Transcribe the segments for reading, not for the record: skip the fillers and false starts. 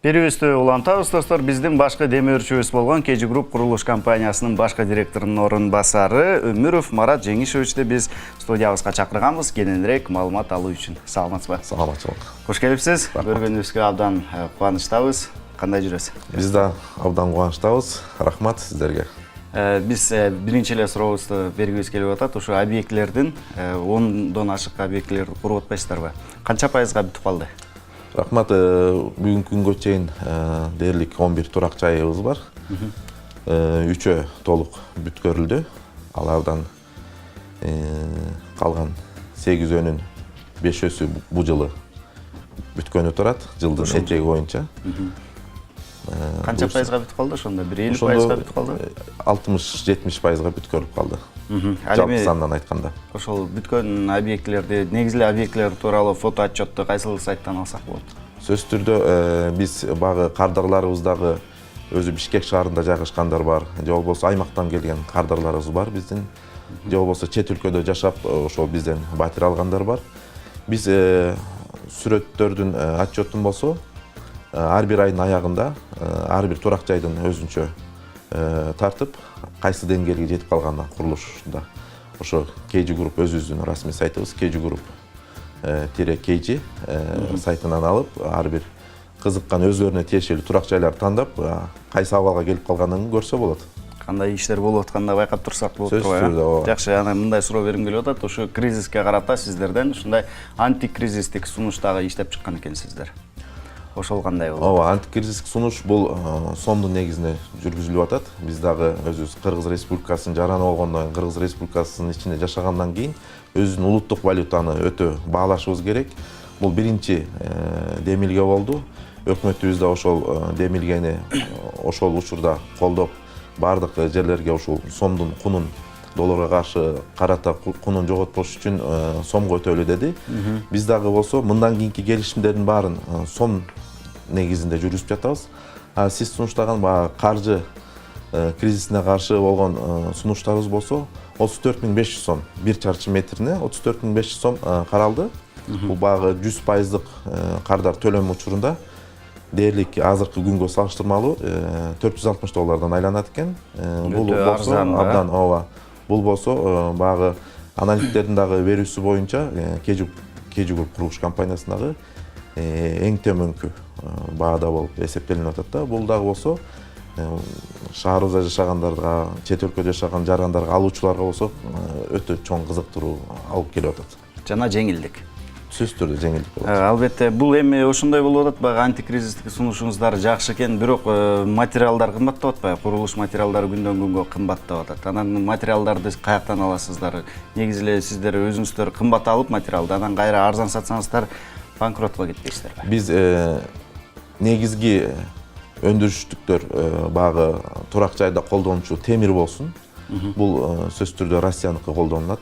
Берүүбүздү улантабыз достор. Биздин башкы демөөрчүбүз болгон KG Group курулуш компаниясынын башкы директорунун орун басары Өмүров Марат Жеңишовичти биз студиябызга чакырганбыз кененирээк маалымат алуу үчүн. Саламатсызбы? Саламатчылык. Кош келипсиз. Көргөнүбүзгө абдан кубанычтабыз. Кандай жүрөсүз? Биз да абдан кубанычтабыз. Рахмат сиздерге. Биз биринчи эле сурообузду бергибиз келип атат. Ушу объектлердин 10дон ашык объектлерди куруп атпайсыздарбы? Канча пайызга бүтүп калды? Рахмат, бүгүнкү күнгө чейин дээрлик 11 турак жайыбыз бар. 3-ө толук бүткөрүлдү. Алардан калган 8-өнүн 5-өсү бу жылы бүткөнү турат, жылдын этеги боюнча. Канча пайызга бүтүп калды ошондо? 50 пайызга бүтүп калды? 60-70 пайызга бүткөрүп калды. Жалпы сандан айтканда. Ошол бүткөн объектлерди, негизги объектлер тууралуу фото отчетту кайсыл сайттан алсак болот? Сөзсүз түрдө биз багы кардарларыбыздагы өзү Бишкек шаарында жайгашкандар бар, же болбосо аймактан келген кардарларыбыз бар биздин, же болбосо чет өлкөдө жашап ошол бизден батир алгандар бар. Биз сүрөттөрдүн отчетун болсо ар бир айдын аягында ар бир турак жайдын өзүнчө тартып, кайсы деңгээлге жетип калганына курулушунда. Ошо KG Group өзүбүздүн расмий сайтыбыз KG Group-KG сайтынан алып, ар бир кызыккан өзлөрүнө тиешелүү турак жайларды тандап, кайсы абалга келип калганын көрсө болот. Кандай иштер болуп атканда байкап турсак болот турбайбы? Жакшы, ана мындай суроо бергим келип атат. Ушу кризиске карата сиздерден ушундай антикризистик сунуш дагы иштеп чыккан экенсиздер. Ошол кандай болот? Ооба, антикризистик сунуш бул сомдун негизинде жүргүзүлүп атат. Биз дагы өзүбүз Кыргыз Республикасынын жараны болгондон кийин, Кыргыз Республикасынын ичинде жашагандан кийин өзүнүн улуттук валютаны өтө баалашыбыз керек. Бул биринчи демилге болду. Өкмөтүбүз да ошол демилгени ошол учурда колдоп, бардык жерлерге ушул сомдун кунун долларга каршы карата кунун жоготпош үчүн сомго өтөлү деди. Биз дагы болсо мындан кийинки келишимдердин баарын сом негизинде жүргүзүп жатабыз. Сиз сунуштаган каржы кризисине каршы болгон сунуштарыбыз болсо 34.500 сом, бир чарчы метрине 34.500 сом каралды. Бул багы 100%дык кардар төлөм учурунда дээрлик азыркы күнгө салыштырмалуу $460 айланат экен. Бул болсо абдан ооба. Бул болсо багы аналитиктердин дагы берүүсү боюнча KG Group курулуш компаниясындагы эң төмөнкү баада болуп эсептелип атат да. Бул дагы болсо шаарыбызда жашагандарга, чет өлкөдө жашаган жарандарга, алуучуларга болсо өтө чоң кызыктыруу алып келип атат. Жана жеңилдик. Сөзсүз түрдө жеңилдик болот. Албетте, бул эми ошондой болуп атат, баягы антикризистик сунушуңуздар жакшы экен, бирок материалдар кымбаттап атпайбы? Курулуш материалдары күндөн күнгө кымбаттап атат. Анан материалдарды каяктан аласыздар? Негизи эле сиздер өзүңүздөр кымбат алып материалды, анан кайра арзан сатсаңыздар банкротко кетпейсиздерби? Биз негизги өндүрүштүктөр багы турак жайда колдонуучу темир болсун. Бул сөзсүз түрдө Россияныкы колдонулат.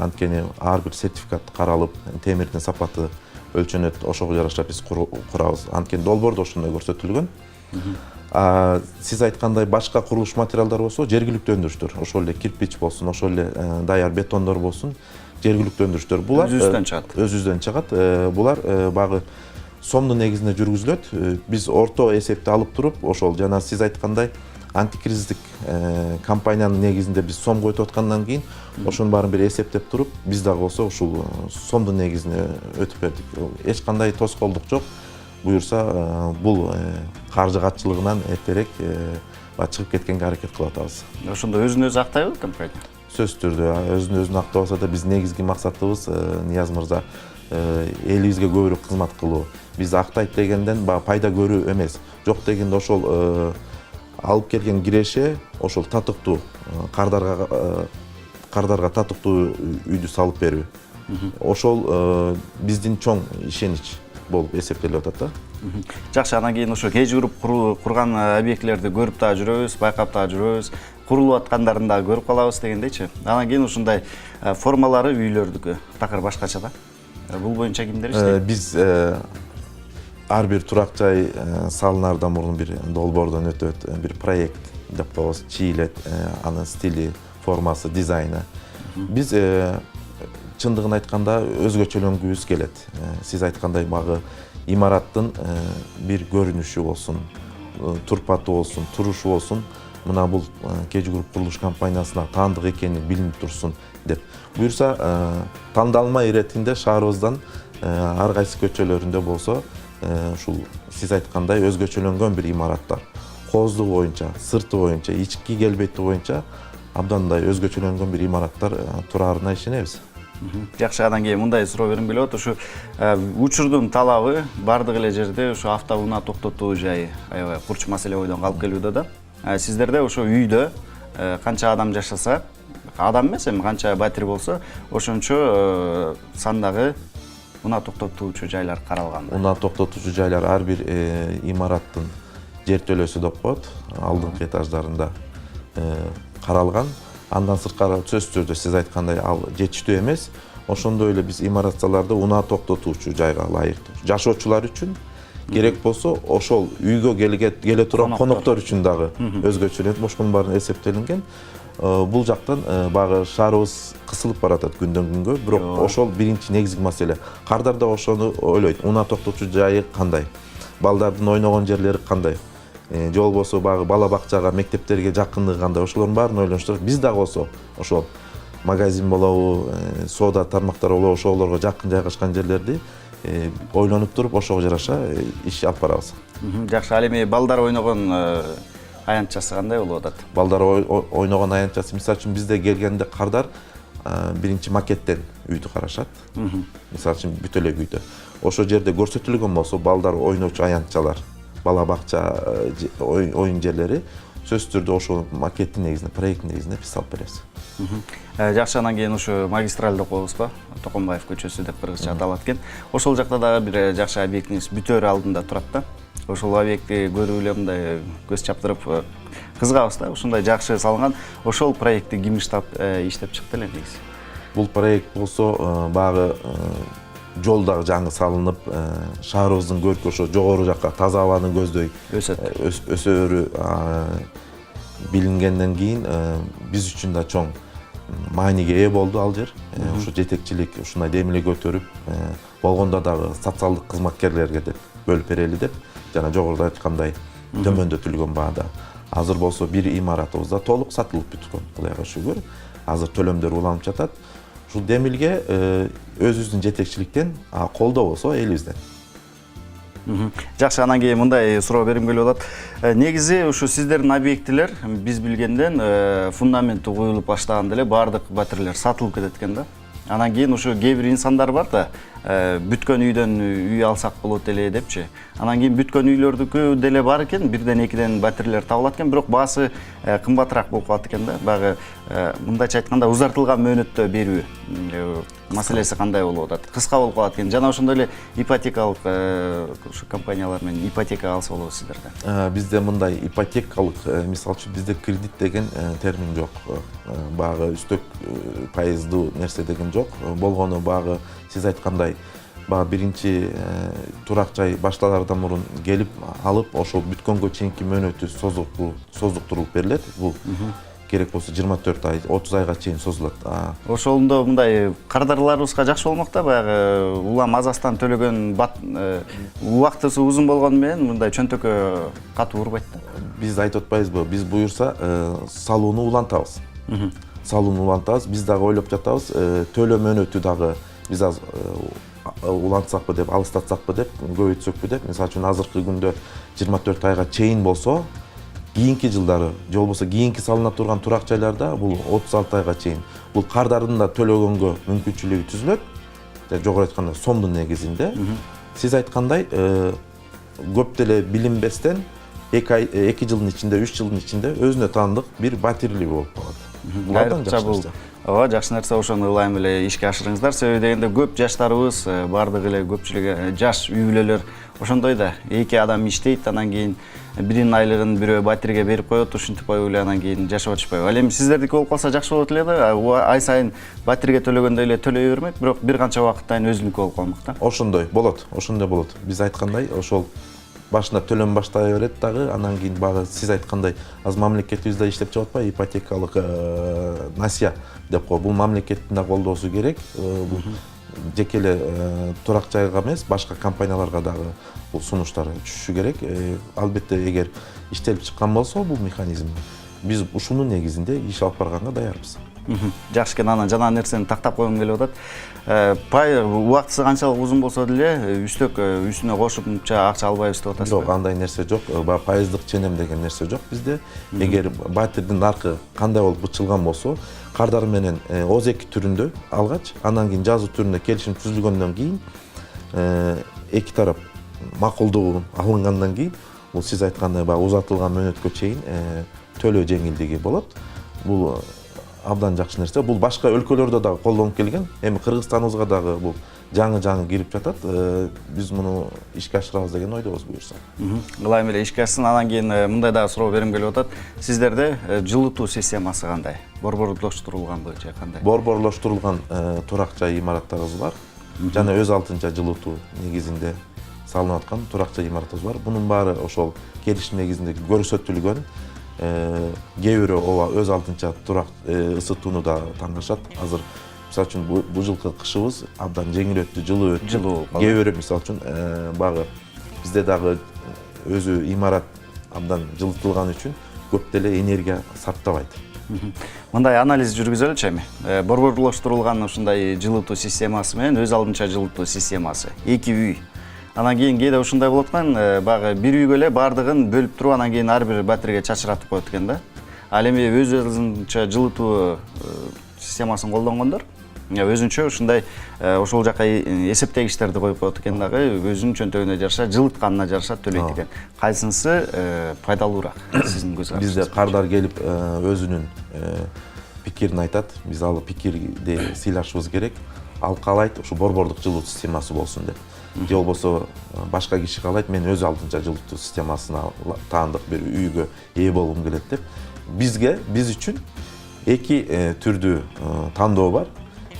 Анткени ар бир сертификат каралып, темирдин сапаты өлчөнөт, ошого жараша биз курабыз. Анткени долбоордо ошондой көрсөтүлгөн. Сиз айткандай башка курулуш материалдар болсо жергиликтүү өндүрүштөр, ошол эле кирпич болсун, ошол эле даяр бетондор болсун, жергиликтүү өндүрүштөр. Булар өзүбүздөн чыгат. Булар багы сомдун негизинде жүргүзүлөт. Биз орто эсепти алып туруп, ошол жана сиз айткандай антикризистик компаниянын негизинде биз сомго өтүп аткандан кийин ошонун баарын бир эсептеп туруп, биз дагы болсо ушул сомдун негизине өтүп бердик. Эч кандай тоскоолдук жок. Буюрса, бул каржы катчылыгынан эртерээк чыгып кеткенге аракет кылып атабыз. Ошондо өзүн өзү актайбы компания? Сөзсүз түрдө өзүн өзүн актабаса да биздин негизги максатыбыз Нияз мырза элибизге көбүрөөк кызмат кылуу. Биз актайт дегенден пайда көрүү эмес. Жок дегенде ошол алып келген киреше ошол татыктуу кардарга татыктуу үйдү салып берүү. Ошол биздин чоң ишенич болуп эсептелип атат да. Жакшы, анан кийин ошо KG Group курган объектлерди көрүп дагы жүрөбүз, байкап дагы жүрөбүз, курулуп аткандарын дагы көрүп калабыз дегендейчи. Анан кийин ушундай формалары үйлөрдүкү такыр башкача да. Бул боюнча кимдер иштейт? Биз ар бир турак жай салынаардан мурун бир долбоордон өтөт, бир проект деп коебуз, чийилет, анын стили, формасы, дизайны. Биз чындыгын айтканда өзгөчөлөнгүбүз келет. Сиз айткандай багы имараттын бир көрүнүшү болсун, турпаты болсун, турушу болсун, мына бул KG Group курулуш компаниясына таандык экени билинип турсун деп. Буюрса тандалма иретинде шаарыбыздан ар кайсы көчөлөрүндө болсо ушул сиз айткандай өзгөчөлөнгөн бир имараттар, кооздугу боюнча, сырты боюнча, ички келбети боюнча абдандай өзгөчөлөнгөн бир имараттар турарына ишенебиз. Жакшы, андан кийин мындай суроо бергим келип атат. Ушу учурдун талабы бардык эле жерде ушу автоунаа токтотуу жайы аябай курч маселе бойдон калып келүүдө да. Сиздерде ошо үйдө канча адам жашаса, адам эмес эми канча батир болсо, ошончо сандагы унаа токтотуучу жайлар каралган. Унаа токтотуучу жайлар ар бир имараттын жертөлөсү деп коет, алдыңкы этаждарында каралган. Андан сырткары сөзсүз түрдө сиз айткандай ал жетиштүү эмес. Ошондой эле биз имараттарды унаа токтотуучу жайга ылайыктуу. Жашоочулар үчүн керек болсо, ошол үйгө келе турган коноктор үчүн дагы өзгөчөлөнүп, ошонун баары эсептелинген. Бул жактан багы шаарыбыз кысылып баратат күндөн күнгө, бирок ошол биринчи негизги маселе. Кардарда ошону ойлойт. Унаа токтотуучу жайы кандай? Балдардын ойногон жерлери кандай? Же болбосо багы бала бакчага, мектептерге жакындыгы кандай? Ошолордун баарын ойлонуштур. Биз дагы болсо ошол магазин болобу, соода тармактары болобу, ошолорго жакын жайгашкан жерлерди ойлонуп туруп ошого жараша иш алып барабыз. Жакшы, ал эми балдар ойногон аянтчасы кандай болуп атат? Балдар ойногон аянтчасы, мисалы үчүн бизде келгенде кардар биринчи макеттен үйдү карашат. Мисалы үчүн бүт эле үйдө. Ошол жерде көрсөтүлгөн болсо балдар ойночу аянтчалар, бала бакча оюн жерлери сөзсүз түрдө ошол макеттин негизинде, проекттин негизинде биз алып беребиз. Жакшы, анан кийин ушу магистраль деп коебузбу? Токомбаев көчөсү деп кыргызча аталат экен. Ошол жакта дагы бир жакшы объектиңиз бүтөөр алдында турат да. Ошол объектти көрүп эле мындай көз чаптырып кызыгабыз да. Ушундай жакшы салынган. Ошол проектти ким иштеп чыкты эле негизи? Бул проект болсо багы жол дагы жаңы салынып, шаарыбыздын көркү ошо жогору жакка таза абаны көздөй өсөөрү билингенден кийин биз үчүн да чоң мааниге ээ болду ал жер. Ушу жетекчилик ушундай демиле көтөрүп, болгондо дагы социалдык кызматкерлерге деп бөлүп берели деп, жана жогоруда айткандай төмөндөтүлгөн баада. Азыр болсо бир имаратыбызда толук сатылып бүткөн, Кудайга шүгүр. Азыр төлөмдөр уланып жатат. Ушул демилге өзүбүздүн жетекчиликтен, колдоо болсо элибизден. Жакшы, анан кийин мындай суроо бергим келип атат. Негизи ушу сиздердин объектилер биз билгенден фундаменти куюлуп баштаганда эле баардык батирлер сатылып кетет экен да. Анан кийин ушу кээ бир инсандар бар да, бүткөн үйдөн үй алсак болот эле депчи. Анан кийин бүткөн үйлөрдүкү деле бар экен, бирден экиден батирлер табылат экен, бирок баасы кымбатыраак болуп калат экен да. Багы мындайча айтканда узартылган мөөнөттө берүү маселеси кандай болуп атат? Кыска болуп калат экен. Жана ошондой эле ипотекалык ушу компаниялар менен ипотека алса болобу сиздерде? Бизде мындай ипотекалык, мисалы үчүн бизде кредит деген термин жок. Багы үстөк пайыздуу нерсе деген жок. Болгону багы сиз айткандай, багы биринчи турак жай башталардан мурун келип алып, ошол бүткөнгө чейинки мөөнөтү создуктурулуп берилет. Бул керек болсо 24 ай, 30 айга чейин созулат. Ошондо мындай кардарларыбызга жакшы болмок да, баягы улам азастан төлөгөн убактысы узун болгону менен мындай чөнтөккө катуу урбайт да. Биз айтып атпайбызбы, биз буюрса салууну улантабыз. Салууну улантабыз, биз дагы ойлоп жатабыз, төлөө мөөнөтү дагы биз аз улантсакпы деп, алыстатсакпы деп, көбөйтсөкпү деп. Мисалы үчүн азыркы күндө 24 айга чейин болсо, кийинки жылдары, же болбосо кийинки салына турган турак жайларда бул 36 айга чейин бул кардарын да төлөгөнгө мүмкүнчүлүгү түзүлөт. Жогору айтканда сомдун негизинде. Сиз айткандай, көп деле билинбестен 2 жылдын ичинде, 3 жылдын ичинде өзүнө таандык бир батирлик болуп калат. Булардан жакшы. Ооба, жакшы нерсе, ошону ылайым эле ишке ашырыңыздар. Себеби дегенде көп жаштарыбыз, бардык эле көпчүлүгү жаш үй бүлөлөр ошондой да, 2 адам иштейт, анан кийин биринин айлыгын бирөө батирге берип коет, ушинтип коюп эле анан кийин жашап атышпайбы. Ал эми сиздердики болуп калса жакшы болот эле да. Ай сайын батирге төлөгөндөй эле төлөй бермек, бирок бир канча убакыттан өзүнүкү болуп калмак да. Ошондой болот, ошондой болот. Биз айткандай, ошол башында төлөм баштай берет дагы, анан кийин багы сиз айткандай, аз мамлекетибизде иштеп чыгып атпайбы, ипотекалык насия деп кой. Бул мамлекеттин да колдоосу керек. Бул жеке эле турак жайга эмес, башка компанияларга дагы бул сунуштар түшүшү керек. Албетте эгер иштелип чыккан болсо бул механизм, биз ушунун негизинде иш алып барганга даярбыз. Жакшы экен, анан жана нерсени тактап койгум келип атат. Пай убактысы канчалык узун болсо деле үстөк үстүнө кошумча акча албайбыз деп атасыз. Жок, андай нерсе жок. Пайыздык ченем деген нерсе жок бизде. Эгер батирдин наркы кандай болуп бычылган болсо, кардар менен ОЗЭК түрүндө алгач, анан кийин жазуу түрүндө келишим түзүлгөндөн кийин эки тарап макулдугу алынгандан кийин, бул сиз айткандай баягы узатылган мөөнөткө чейин төлөө жеңилдиги болот. Бул абдан жакшы нерсе. Бул башка өлкөлөрдө дагы колдонуп келген. Эми Кыргызстаныбызга дагы бул жаңы кирип жатат. Биз муну ишке ашырабыз деген ойдобуз буюрса. Ылайым эле ишке ашсын. Анан кийин мындай дагы суроо берим келип атат. Сиздерде жылытуу системасы кандай? Борборлоштурулганбы же кандай? Борборлоштурулган турак жай имараттарыбыз бар. Жана өз алдынча жылытуу негизинде салынып аткан турак жай имараттарыбыз бар. Бунун баары ошол келишим негизинде көрсөтүлгөн. Кээ бирөө ооба өз алдынча турак ысытууну да тандашат. Азыр мисалы үчүн бул жылкы кышыбыз абдан жеңил өттү, жылуу өттү. Кээ бирөө мисалы үчүн багы бизде дагы өзү имарат абдан жылытылган үчүн көп деле энергия сарптабайт. Мындай анализ жүргүзөлүчү эми. Борборлоштурулган ушундай жылытуу системасы менен өз алдынча жылытуу системасы. Эки үй. Анан кийин кээде ушундай болот экен, багы бир үйгө эле бардыгын бөлүп туруп, анан кийин ар бир батирге чачыратып коет экен да. Ал эми өз алдынча жылытуу системасын колдонгондор өзүнчө ушундай ошол жака эсептегичтерди коюп коет экен дагы, өзүнүн чөнтөгүнө жараша, жылытканына жараша төлөйт экен. Кайсынысы пайдалуураак сиздин көз карашыңызда? Бизде кардар келип өзүнүн пикирин айтат. Биз ал пикирди сыйлашыбыз керек. Ал каалайт ушу борбордук жылытуу системасы болсун деп. Же болбосо башка киши каалайт, мен өз алдынча жылытуу системасына таандык бир үйгө ээ болгум келет деп. Биз үчүн эки түрдүү тандоо бар.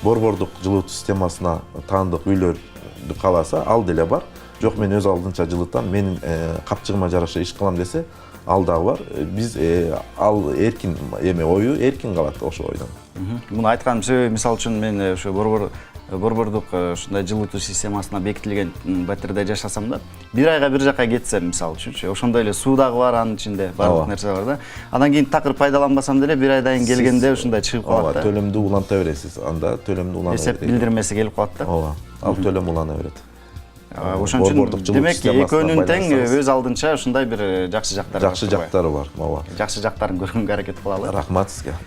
Борбордук жылытуу системасына таандык үйлөрдү кааласа, ал деле бар. Жок, мен өз алдынча жылытам, менин капчыгыма жараша иш кылам десе, ал дагы бар. Биз ал эркин ою эркин калат ошо ойдон. Муну айтканым себеби, мисалы үчүн мен ошо борбордук ушундай жылытуу системасына бекитилген батирде жашасам да, бир айга бир жака кетсем, мисалы үчүнчү, ошондой эле суу дагы бар, анын ичинде баардык нерсе бар да. Анан кийин такыр пайдаланбасам деле бир айдан кийин келгенде ушундай чыгып калат да. Төлөмдү уланта бересиз. Анда төлөмдү улана берет. Эсеп билдирмеси келип калат да. Ооба. Ал төлөм улана берет. Ошон үчүн демек экөөнүн тең өз алдынча ушундай бир жакшы жактары бар. Жакшы жактары бар. Ооба. Жакшы жактарын көргөнгө аракет кылалы. Рахмат сизге.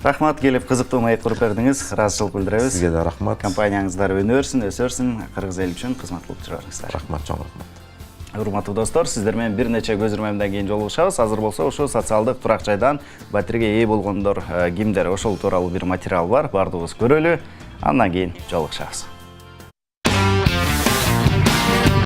Рахмат, келип кызыктуу маек куруп бердиңиз. Ыраазычылык билдиребиз. Сизге да рахмат. Компанияңыздар өнө берсин, өсө берсин, кыргыз эли үчүн кызмат кылып жүрүңүздөр. Рахмат, чоң рахмат. Урматтуу достор, сиздер менен бир нече көз ирмемден кийин жолугушабыз. Азыр болсо ошо социалдык турак жайдан батирге ээ болгондор кимдер, ошол тууралуу бир материал бар. Бардыгыбыз көрөлү, андан кийин жолугушабыз.